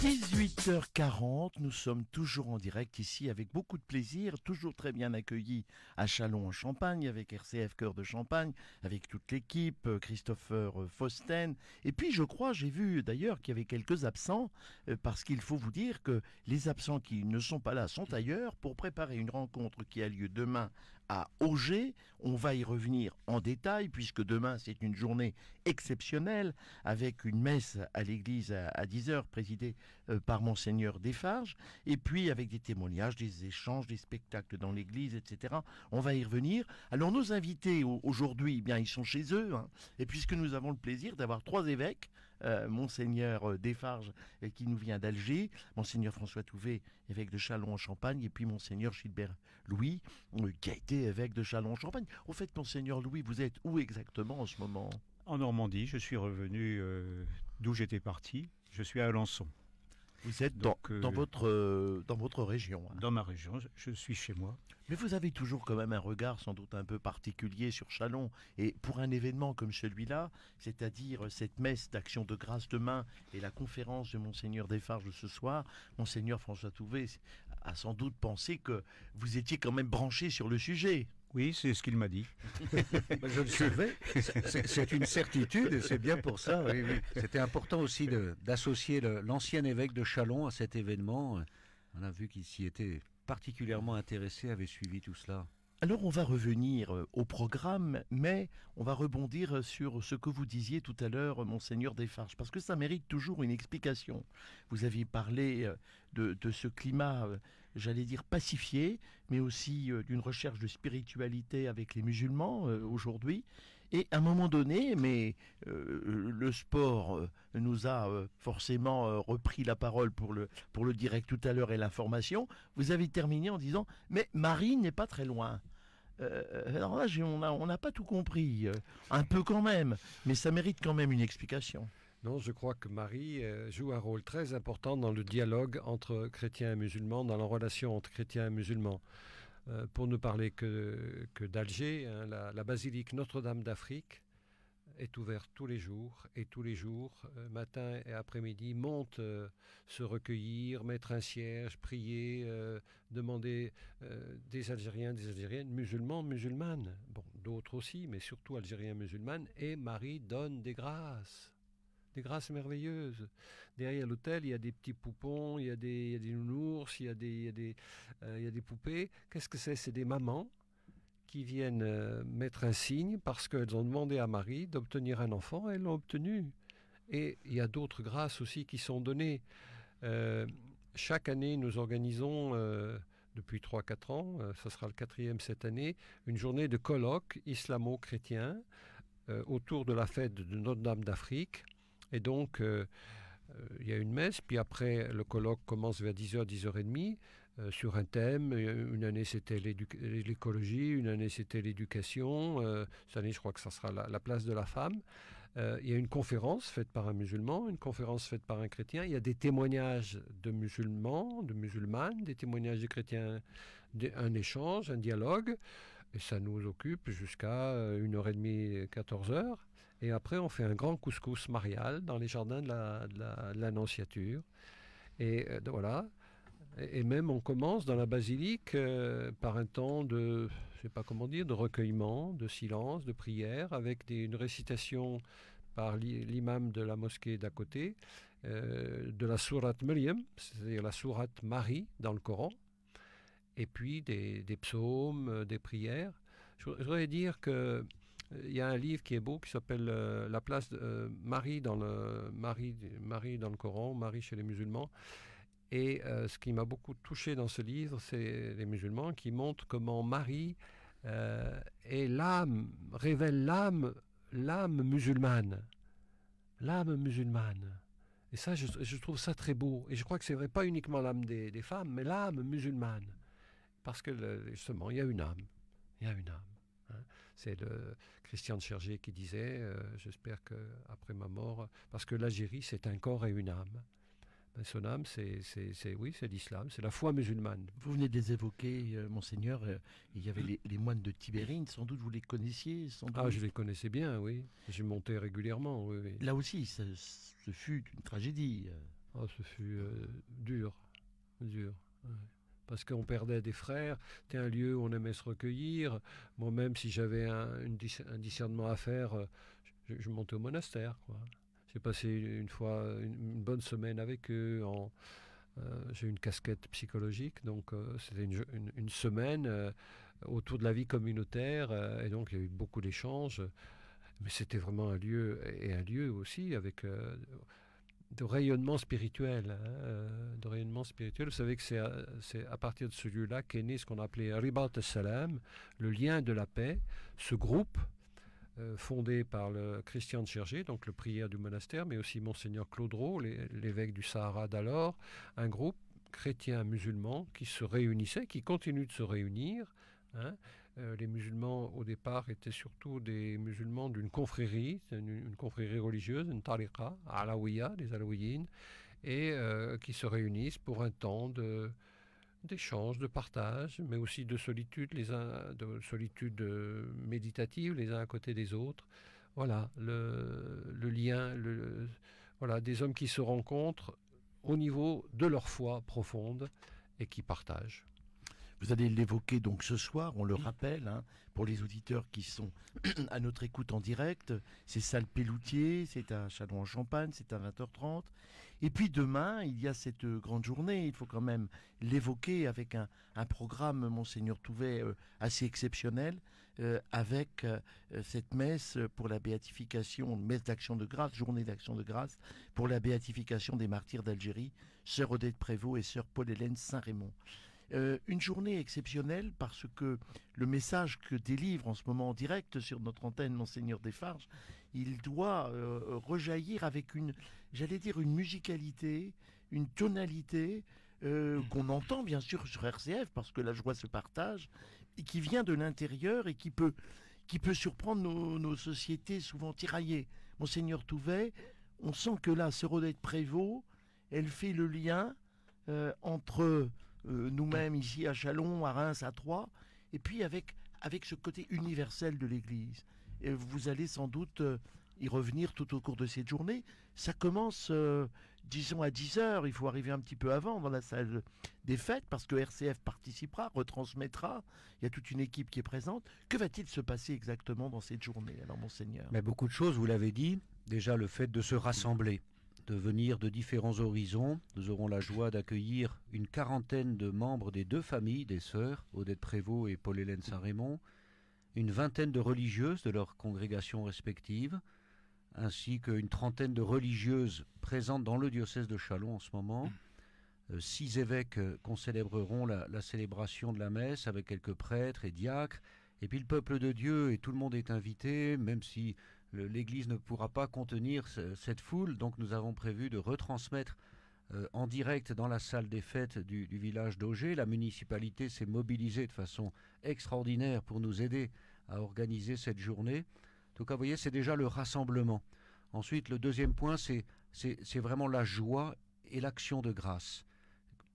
18h40, nous sommes toujours en direct ici avec beaucoup de plaisir, toujours très bien accueillis à Châlons en Champagne avec RCF Cœur de Champagne, avec toute l'équipe, Christopher Fausten. Et puis je crois, j'ai vu d'ailleurs qu'il y avait quelques absents, parce qu'il faut vous dire que les absents qui ne sont pas là sont ailleurs pour préparer une rencontre qui a lieu demain à Auger. On va y revenir en détail puisque demain c'est une journée exceptionnelle avec une messe à l'église à 10h présidée par Monseigneur Desfarges et puis avec des témoignages, des échanges, des spectacles dans l'église, etc. On va y revenir. Alors nos invités aujourd'hui, eh bien ils sont chez eux, hein, et puisque nous avons le plaisir d'avoir 3 évêques, Monseigneur Desfarges qui nous vient d'Alger, Monseigneur François Touvet, évêque de Châlons en Champagne, et puis Monseigneur Gilbert Louis qui a été évêque de Châlons en Champagne. Au fait, Monseigneur Louis, vous êtes où exactement en ce moment? En Normandie, je suis revenu d'où j'étais parti. Je suis à Alençon. Vous êtes dans votre région, hein. Dans ma région, je suis chez moi. Mais vous avez toujours quand même un regard sans doute un peu particulier sur Châlons. Et pour un événement comme celui-là, c'est-à-dire cette messe d'action de grâce demain et la conférence de Monseigneur Desfarges de ce soir, Monseigneur François Touvet a sans doute pensé que vous étiez quand même branché sur le sujet. Oui, c'est ce qu'il m'a dit. Je le savais. C'est une certitude et c'est bien pour ça. Oui, oui. C'était important aussi d'associer l'ancien évêque de Châlons à cet événement. On a vu qu'il s'y était particulièrement intéressé, avait suivi tout cela. Alors on va revenir au programme, mais on va rebondir sur ce que vous disiez tout à l'heure, Monseigneur Desfarges, parce que ça mérite toujours une explication. Vous aviez parlé de ce climat, j'allais dire pacifié, mais aussi d'une recherche de spiritualité avec les musulmans aujourd'hui. Et à un moment donné, mais le sport nous a forcément repris la parole pour le direct tout à l'heure et l'information. Vous avez terminé en disant « Mais Marie n'est pas très loin ». Alors là, on n'a pas tout compris, un peu quand même, mais ça mérite quand même une explication. Non, je crois que Marie joue un rôle très important dans le dialogue entre chrétiens et musulmans, dans la relation entre chrétiens et musulmans. Pour ne parler que d'Alger, hein, la basilique Notre-Dame d'Afrique est ouverte tous les jours, et tous les jours, matin et après-midi, montent se recueillir, mettre un cierge, prier, demander des Algériens, des Algériennes, musulmans, musulmanes, bon, d'autres aussi, mais surtout Algériens, musulmanes, et Marie donne des grâces merveilleuses. Derrière l'autel, il y a des petits poupons, il y a des nounours, il y a des poupées. Qu'est-ce que c'est? C'est des mamans qui viennent mettre un signe parce qu'elles ont demandé à Marie d'obtenir un enfant et elles l'ont obtenu. Et il y a d'autres grâces aussi qui sont données. Chaque année, nous organisons, depuis 3-4 ans, ce sera le 4e cette année, une journée de colloque islamo-chrétien autour de la fête de Notre-Dame d'Afrique. Et donc, il y a une messe, puis après, le colloque commence vers 10h, 10h30, sur un thème. Une année, c'était l'écologie, une année, c'était l'éducation. Cette année, je crois que ça sera la place de la femme. Il y a une conférence faite par un musulman, une conférence faite par un chrétien. Il y a des témoignages de musulmans, de musulmanes, des témoignages de chrétiens, un échange, un dialogue. Et ça nous occupe jusqu'à 1h30, 14h. Et après, on fait un grand couscous marial dans les jardins de l'Annonciature. Et voilà. Et même, on commence dans la basilique par un temps de, je sais pas comment dire, de recueillement, de silence, de prière, avec une récitation par l'imam de la mosquée d'à côté, de la sourate Maryam, c'est-à-dire la sourate Marie dans le Coran, et puis des psaumes, des prières. Je voudrais dire que il y a un livre qui est beau qui s'appelle La place de Marie dans le Coran, Marie chez les musulmans. Et ce qui m'a beaucoup touché dans ce livre, c'est les musulmans qui montrent comment Marie est révèle l'âme musulmane. L'âme musulmane. Et ça, je trouve ça très beau. Et je crois que c'est vrai, pas uniquement l'âme des femmes, mais l'âme musulmane. Parce que justement, il y a une âme. Il y a une âme. Hein. C'est le Christian de Chergé qui disait, j'espère qu'après ma mort, parce que l'Algérie, c'est un corps et une âme. Ben, son âme, c'est l'islam, c'est la foi musulmane. Vous venez de les évoquer, Monseigneur. Il y avait les moines de Tibérine, sans doute vous les connaissiez sans doute. Ah, je les connaissais bien, oui. J'y montais régulièrement, oui. Là aussi, ce fut une tragédie. Oh, ce fut dur. Ouais. Parce qu'on perdait des frères, c'était un lieu où on aimait se recueillir. Moi-même, si j'avais un discernement à faire, je montais au monastère, quoi. J'ai passé une fois une bonne semaine avec eux. J'ai une casquette psychologique, donc c'était une semaine autour de la vie communautaire, et donc il y a eu beaucoup d'échanges. Mais c'était vraiment un lieu aussi avec de rayonnement spirituel. De rayonnement spirituel. Vous savez que c'est à partir de ce lieu-là qu'est né ce qu'on appelait Ribat al-Salam, le lien de la paix. Ce groupe fondé par le Christian de Chergé, donc le prieur du monastère, mais aussi Monseigneur Claude Rau, l'évêque du Sahara d'alors, un groupe chrétien musulman qui se réunissait, qui continue de se réunir. Les musulmans au départ étaient surtout des musulmans d'une confrérie, une confrérie religieuse, une tariqa, alaouia, des alaouiyines, et qui se réunissent pour un temps d'échange, de partage, mais aussi de solitude, de solitude méditative, les uns à côté des autres. Voilà, le lien, voilà, des hommes qui se rencontrent au niveau de leur foi profonde et qui partagent. Vous allez l'évoquer donc ce soir, on le rappelle, pour les auditeurs qui sont à notre écoute en direct, c'est salle Pelloutier, c'est à Châlons-en-Champagne, c'est à 20h30. Et puis demain, il y a cette grande journée, il faut quand même l'évoquer avec un programme, Monseigneur Touvet, assez exceptionnel, avec cette messe pour la béatification, messe d'action de grâce, journée d'action de grâce, pour la béatification des martyrs d'Algérie, sœur Odette Prévost et sœur Paul-Hélène Saint-Raymond. Une journée exceptionnelle parce que le message que délivre en ce moment en direct sur notre antenne Monseigneur Desfarges, il doit rejaillir avec une musicalité, une tonalité qu'on entend bien sûr sur RCF parce que la joie se partage et qui vient de l'intérieur et qui peut surprendre nos sociétés souvent tiraillées. Monseigneur Touvet, on sent que là, sœur Odette Prévost, elle fait le lien entre nous-mêmes ici à Châlons, à Reims, à Troyes, et puis avec ce côté universel de l'Église. Et vous allez sans doute y revenir tout au cours de cette journée. Ça commence, disons, à 10h, il faut arriver un petit peu avant dans la salle des fêtes, parce que RCF participera, retransmettra, il y a toute une équipe qui est présente. Que va-t-il se passer exactement dans cette journée, alors, Monseigneur ? Mais beaucoup de choses, vous l'avez dit, déjà le fait de se rassembler, de venir de différents horizons. Nous aurons la joie d'accueillir une quarantaine de membres des deux familles, des sœurs, Odette Prévost et Paul-Hélène Saint-Raymond, une vingtaine de religieuses de leurs congrégations respectives, ainsi qu'une trentaine de religieuses présentes dans le diocèse de Châlons en ce moment. 6 évêques qu'on célébreront la célébration de la messe avec quelques prêtres et diacres, et puis le peuple de Dieu, et tout le monde est invité, même si l'Église ne pourra pas contenir cette foule, donc nous avons prévu de retransmettre en direct dans la salle des fêtes du village d'Auger. La municipalité s'est mobilisée de façon extraordinaire pour nous aider à organiser cette journée. En tout cas, vous voyez, c'est déjà le rassemblement. Ensuite, le deuxième point, c'est vraiment la joie et l'action de grâce.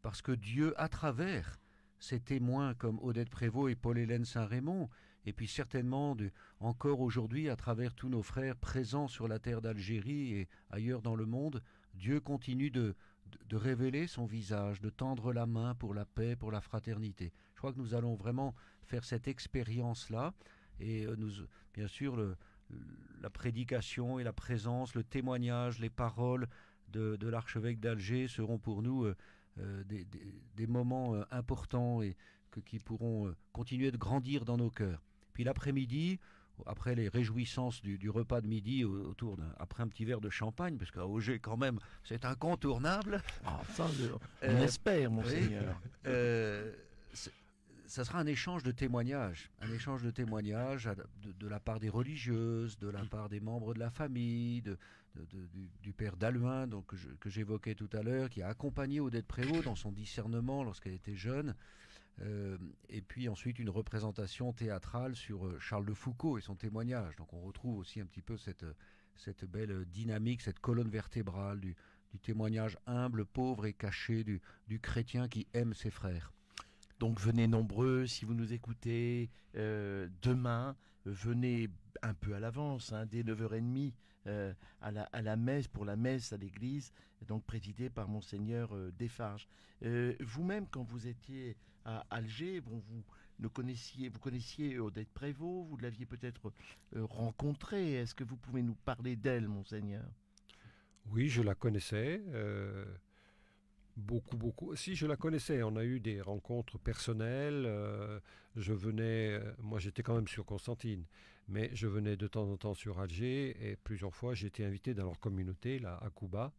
Parce que Dieu, à travers ces témoins comme Odette Prévost et Paul-Hélène Saint-Raymond, et puis certainement encore aujourd'hui à travers tous nos frères présents sur la terre d'Algérie et ailleurs dans le monde, Dieu continue de révéler son visage, de tendre la main pour la paix, pour la fraternité. Je crois que nous allons vraiment faire cette expérience-là, et bien sûr la prédication et la présence, le témoignage, les paroles de l'archevêque d'Alger seront pour nous des moments importants et qui pourront continuer de grandir dans nos cœurs. Puis l'après-midi, après les réjouissances du repas de midi, après un petit verre de champagne, parce qu'à Auger quand même c'est incontournable. Ah, ça, on espère, Monseigneur. Ça sera un échange de témoignages, de la part des religieuses, de la part des membres de la famille, du père Dalluin, donc que j'évoquais tout à l'heure, qui a accompagné Odette Prévost dans son discernement lorsqu'elle était jeune. Et puis ensuite une représentation théâtrale sur Charles de Foucault et son témoignage. Donc on retrouve aussi un petit peu cette belle dynamique, cette colonne vertébrale du témoignage humble, pauvre et caché du chrétien qui aime ses frères. Donc venez nombreux, si vous nous écoutez, demain, venez un peu à l'avance, hein, dès 9h30 à la messe, pour la messe à l'église, donc présidée par Monseigneur Desfarges. Vous-même, quand vous étiez à Alger, vous connaissiez Odette Prévost, vous l'aviez peut-être rencontrée. Est-ce que vous pouvez nous parler d'elle, Monseigneur? Oui, je la connaissais. Beaucoup. Si, je la connaissais. On a eu des rencontres personnelles. Moi j'étais quand même sur Constantine, mais je venais de temps en temps sur Alger et plusieurs fois j'ai été invité dans leur communauté, là, à Kouba.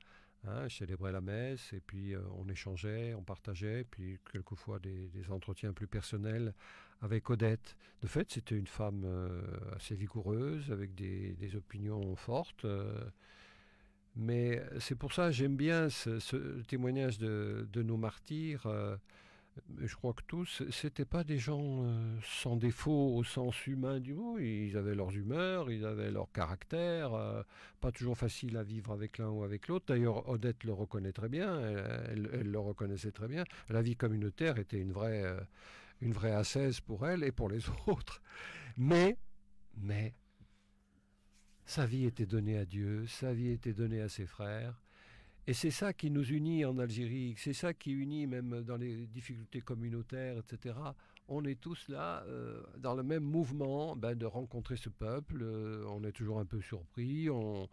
Je célébrais la messe et puis on échangeait, on partageait, puis quelquefois des entretiens plus personnels avec Odette. De fait, c'était une femme assez vigoureuse, avec des opinions fortes. Mais c'est pour ça que j'aime bien ce témoignage de nos martyrs. Je crois que tous, c'était pas des gens sans défaut au sens humain du mot. Ils avaient leurs humeurs, ils avaient leur caractère. Pas toujours facile à vivre avec l'un ou avec l'autre. D'ailleurs, Odette le reconnaît très bien. Elle le reconnaissait très bien. La vie communautaire était une vraie ascèse pour elle et pour les autres. Mais sa vie était donnée à Dieu, sa vie était donnée à ses frères. Et c'est ça qui nous unit en Algérie, c'est ça qui unit même dans les difficultés communautaires, etc. On est tous là dans le même mouvement de rencontrer ce peuple. On est toujours un peu surpris. On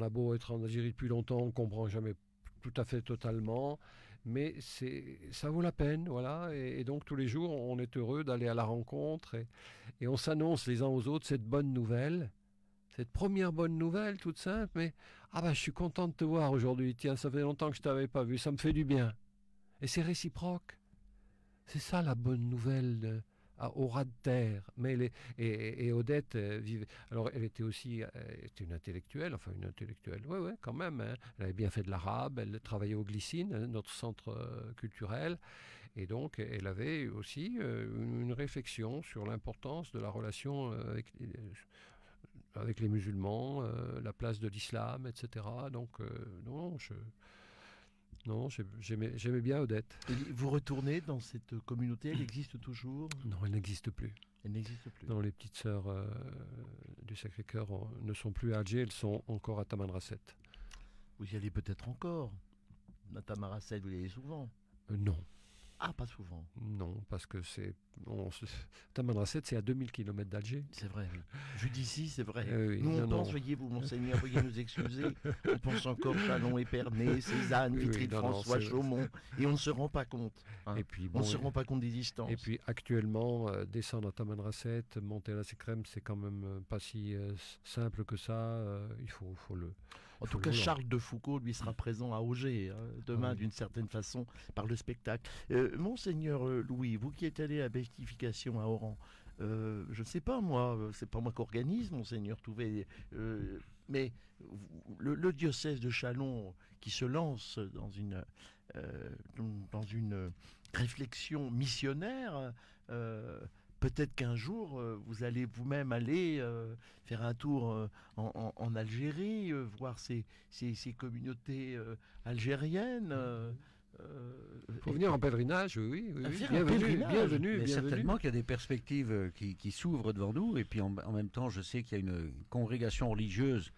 a beau être en Algérie depuis longtemps, on ne comprend jamais tout à fait totalement. Mais ça vaut la peine, voilà. Et donc tous les jours, on est heureux d'aller à la rencontre et on s'annonce les uns aux autres cette bonne nouvelle. Cette première bonne nouvelle, toute simple, mais je suis content de te voir aujourd'hui. Tiens, ça fait longtemps que je t'avais pas vu, ça me fait du bien. Et c'est réciproque. C'est ça la bonne nouvelle au ras de terre. Et Odette vivait. Alors, elle était aussi une intellectuelle, ouais, quand même. Hein. Elle avait bien fait de l'arabe, elle travaillait au Glycine, notre centre culturel. Et donc, elle avait aussi une réflexion sur l'importance de la relation avec les musulmans, la place de l'islam, etc. Donc, j'aimais bien Odette. Et vous retournez dans cette communauté, elle existe toujours? Non, elle n'existe plus. Elle n'existe plus. Non, les petites sœurs du Sacré-Cœur ne sont plus à Alger, elles sont encore à Tamanrasset. Vous y allez peut-être encore? À Tamanrasset, vous y allez souvent? Non. Ah, pas souvent. Non, parce que Tamanrasset, c'est à 2000 km d'Alger. C'est vrai, oui. Je dis ici, c'est vrai. Oui, nous, on pense, voyez-vous, Monseigneur, veuillez nous excuser, on pense encore Châlons, Épernay, Cézanne, Vitry-de-François, Chaumont, et on ne se rend pas compte. Hein. Et puis, on ne se rend pas compte des distances. Et puis, actuellement, descendre à Tamanrasset, monter à la Sécrème, c'est quand même pas si simple que ça. Il faut le... En tout cas, Charles de Foucauld, lui, sera présent à Auger, demain, d'une certaine façon, par le spectacle. Monseigneur Louis, vous qui êtes allé à béatification à Oran, je ne sais pas, moi, c'est pas moi qui organise, Monseigneur Touvet, mais le diocèse de Châlons qui se lance dans une réflexion missionnaire, peut-être qu'un jour, vous allez vous-même aller faire un tour en Algérie, voir ces communautés algériennes. Faut venir en pèlerinage, oui. Bienvenue. Mais certainement qu'il y a des perspectives qui s'ouvrent devant nous. Et puis en même temps, je sais qu'il y a une congrégation religieuse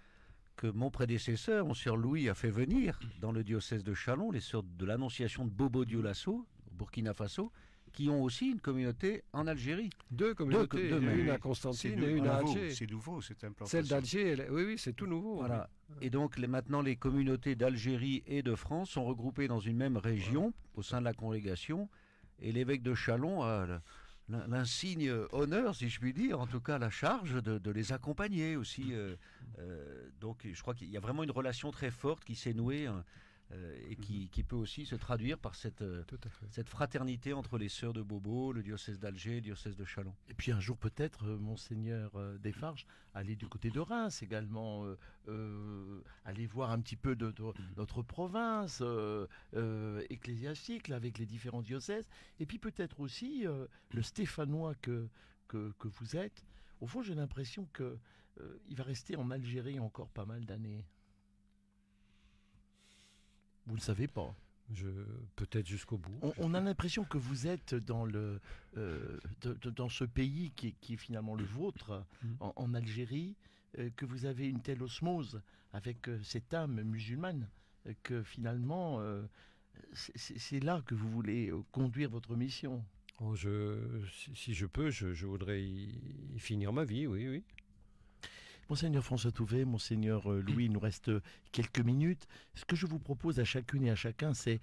que mon prédécesseur, Monseigneur Louis, a fait venir dans le diocèse de Châlons, les sœurs de l'Annonciation de Bobo Dioulasso, au Burkina Faso, qui ont aussi une communauté en Algérie. Deux communautés, une à Constantine et une à Alger. C'est nouveau, cette implantation. Celle d'Alger, oui, c'est tout nouveau. Voilà. Et donc maintenant, les communautés d'Algérie et de France sont regroupées dans une même région, au sein de la congrégation, et l'évêque de Châlons a l'insigne honneur, si je puis dire, en tout cas la charge de les accompagner aussi. Donc je crois qu'il y a vraiment une relation très forte qui s'est nouée et qui peut aussi se traduire par cette fraternité entre les sœurs de Bobo, le diocèse d'Alger, le diocèse de Châlons. Et puis un jour peut-être, Monseigneur Desfarges, aller du côté de Reims également, aller voir un petit peu de notre province ecclésiastique là, avec les différents diocèses, et puis peut-être aussi le stéphanois que vous êtes. Au fond, j'ai l'impression qu'il va rester en Algérie encore pas mal d'années. Vous ne le savez pas? peut-être jusqu'au bout. On a l'impression que vous êtes dans dans ce pays qui est finalement le vôtre, en Algérie, que vous avez une telle osmose avec cette âme musulmane, que finalement, c'est là que vous voulez conduire votre mission. Oh, si je peux, je voudrais y finir ma vie, oui, oui. Monseigneur François Touvet, Monseigneur Louis, il nous reste quelques minutes. Ce que je vous propose à chacune et à chacun, c'est,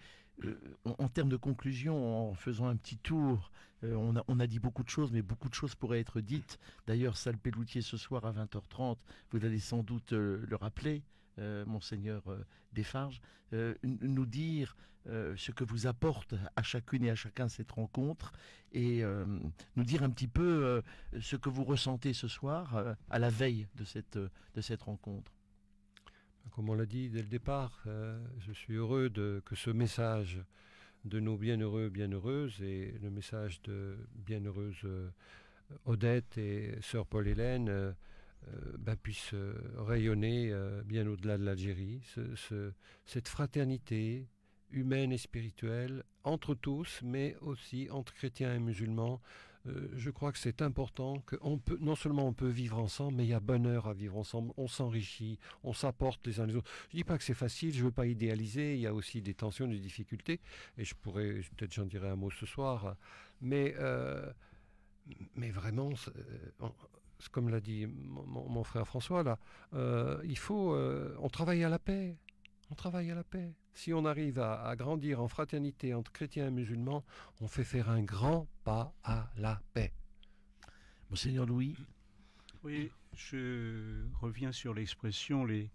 en termes de conclusion, en faisant un petit tour, on a dit beaucoup de choses, mais beaucoup de choses pourraient être dites. D'ailleurs, salle Pelloutier ce soir à 20h30, vous allez sans doute le rappeler, Monseigneur Desfarges, nous dire ce que vous apporte à chacune et à chacun cette rencontre, et nous dire un petit peu ce que vous ressentez ce soir à la veille de cette rencontre. Comme on l'a dit dès le départ, je suis heureux que ce message de nos bienheureux, bienheureuses, et le message de bienheureuse Odette et sœur Paul-Hélène puisse rayonner bien au-delà de l'Algérie. Cette fraternité humaine et spirituelle entre tous, mais aussi entre chrétiens et musulmans. Je crois que c'est important que non seulement on peut vivre ensemble, mais il y a bonheur à vivre ensemble. On s'enrichit, on s'apporte les uns les autres. Je ne dis pas que c'est facile, je ne veux pas idéaliser. Il y a aussi des tensions, des difficultés. Et peut-être j'en dirai un mot ce soir. Mais vraiment, comme l'a dit mon frère François, là, on travaille à la paix. On travaille à la paix. Si on arrive à grandir en fraternité entre chrétiens et musulmans, on fait faire un grand pas à la paix. Monseigneur Louis. Oui, je reviens sur l'expression les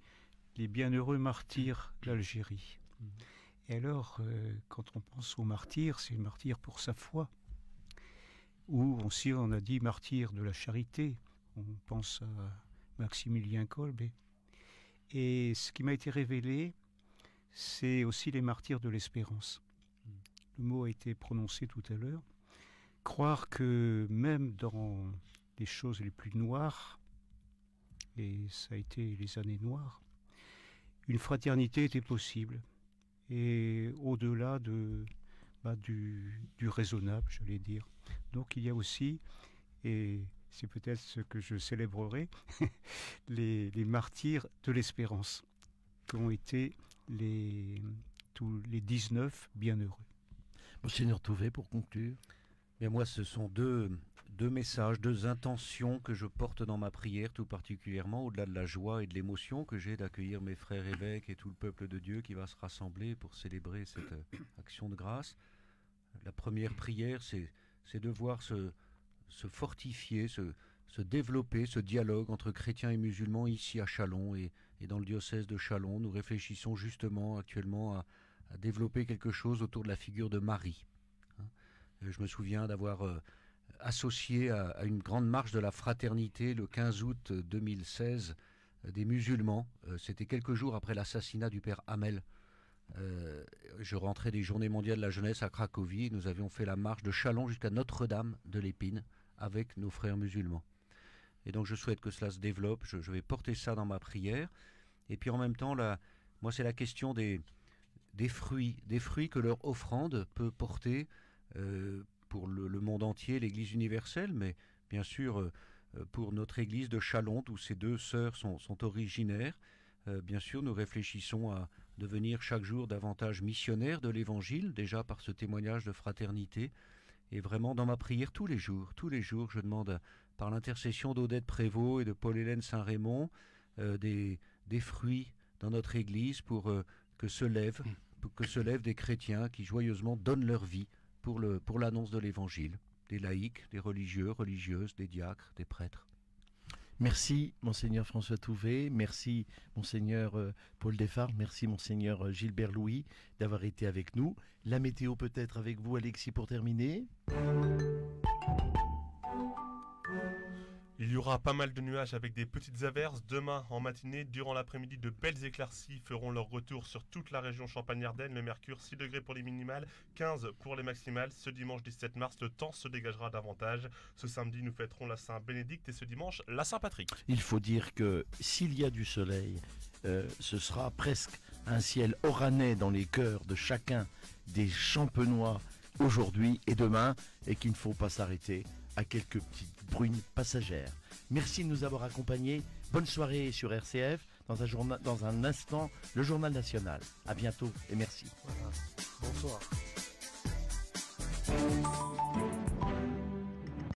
bienheureux martyrs d'Algérie. Et alors, quand on pense aux martyrs, c'est le martyr pour sa foi. Ou aussi, on a dit martyr de la charité. On pense à Maximilien Kolbe. Et ce qui m'a été révélé, c'est aussi les martyrs de l'espérance. Le mot a été prononcé tout à l'heure. Croire que même dans les choses les plus noires, et ça a été les années noires, une fraternité était possible. Et au-delà du raisonnable, j'allais dire. Donc il y a aussi, et c'est peut-être ce que je célébrerai, les martyrs de l'espérance, qui ont été tous les 19 bienheureux. Monseigneur Touvet, pour conclure. Mais moi, ce sont deux messages, deux intentions que je porte dans ma prière, tout particulièrement, au-delà de la joie et de l'émotion que j'ai d'accueillir mes frères évêques et tout le peuple de Dieu qui va se rassembler pour célébrer cette action de grâce. La première prière, c'est de voir se fortifier, se développer ce dialogue entre chrétiens et musulmans ici à Châlons et dans le diocèse de Châlons. Nous réfléchissons justement actuellement à développer quelque chose autour de la figure de Marie. Je me souviens d'avoir associé à une grande marche de la fraternité le 15 août 2016 des musulmans. C'était quelques jours après l'assassinat du père Hamel. Je rentrais des Journées mondiales de la jeunesse à Cracovie et nous avions fait la marche de Châlons jusqu'à Notre-Dame de l'Épine avec nos frères musulmans. Et donc je souhaite que cela se développe, je vais porter ça dans ma prière. Et puis en même temps, moi c'est la question des fruits que leur offrande peut porter pour le monde entier, l'Église universelle, mais bien sûr pour notre Église de Châlons, où ces deux sœurs sont originaires. Bien sûr, nous réfléchissons à devenir chaque jour davantage missionnaires de l'Évangile, déjà par ce témoignage de fraternité. Et vraiment, dans ma prière, tous les jours, je demande, par l'intercession d'Odette Prévost et de Paul-Hélène Saint-Raymond, des fruits dans notre Église pour que se lèvent des chrétiens qui joyeusement donnent leur vie pour l'annonce de l'Évangile, des laïcs, des religieux, religieuses, des diacres, des prêtres. Merci Monseigneur François Touvet, merci Monseigneur Paul Desfarges, merci Monseigneur Gilbert Louis d'avoir été avec nous. La météo peut-être avec vous Alexis pour terminer. Il y aura pas mal de nuages avec des petites averses. Demain en matinée, durant l'après-midi, de belles éclaircies feront leur retour sur toute la région Champagne-Ardenne. Le mercure 6 degrés pour les minimales, 15 pour les maximales. Ce dimanche 17 mars, le temps se dégagera davantage. Ce samedi, nous fêterons la Saint-Bénédicte et ce dimanche, la Saint-Patrick. Il faut dire que s'il y a du soleil, ce sera presque un ciel oranais dans les cœurs de chacun des Champenois aujourd'hui et demain, et qu'il ne faut pas s'arrêter à quelques petites brunes passagères. Merci de nous avoir accompagnés. Bonne soirée sur RCF. Dans un instant, le journal national. À bientôt et merci. Voilà. Bonsoir.